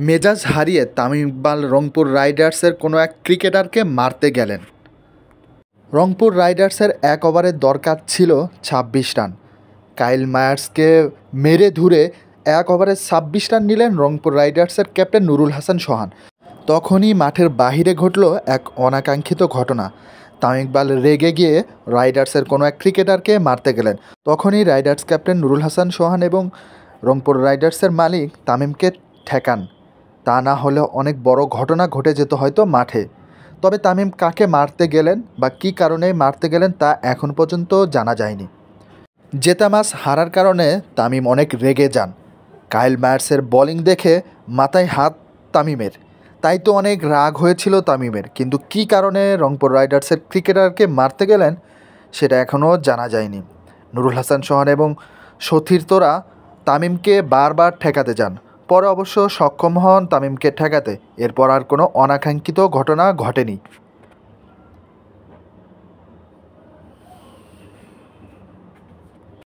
মেজাজ হারিয়ে তামিম ইকবাল রংপুর রাইডার্সের কোনো এক ক্রিকেটারকে মারতে গেলেন। রংপুর রাইডার্সের এক ওভারের দরকার ছিল ২৬ রান। কাইল মায়ার্সকে মেরে ধরে এক ওভারে ২৬ রান নিলেন রংপুর রাইডার্সের ক্যাপ্টেন নুরুল হাসান সোহান। তখনই মাঠের বাহিরে ঘটল এক অনাকাঙ্ক্ষিত ঘটনা। তামিম ইকবাল রেগে গিয়ে রাইডার্সের কোনো এক ক্রিকেটারকে মারতে গেলেন। তখনই রাইডার্স ক্যাপ্টেন নুরুল হাসান সোহান এবং রংপুর রাইডার্সের মালিক তামিমকে ঠেকান। তা না হলে অনেক বড় ঘটনা ঘটে যেত হয়তো মাঠে। তবে তামিম কাকে মারতে গেলেন বা কী কারণে মারতে গেলেন তা এখন পর্যন্ত জানা যায়নি। জেতা ম্যাচ হারার কারণে তামিম অনেক রেগে যান। কাইল মায়ার্সের বোলিং দেখে মাথায় হাত তামিমের, তাই তো অনেক রাগ হয়েছিল তামিমের। কিন্তু কী কারণে রংপুর রাইডার্সের ক্রিকেটারকে মারতে গেলেন সেটা এখনও জানা যায়নি। নুরুল হাসান সোহান এবং সতীর্থরা তামিমকে বারবার ঠেকাতে যান, পরে অবশ্য সক্ষম হন তামিমকে ঠেকাতে। এরপর আর কোনো অনাকাঙ্ক্ষিত ঘটনা ঘটেনি।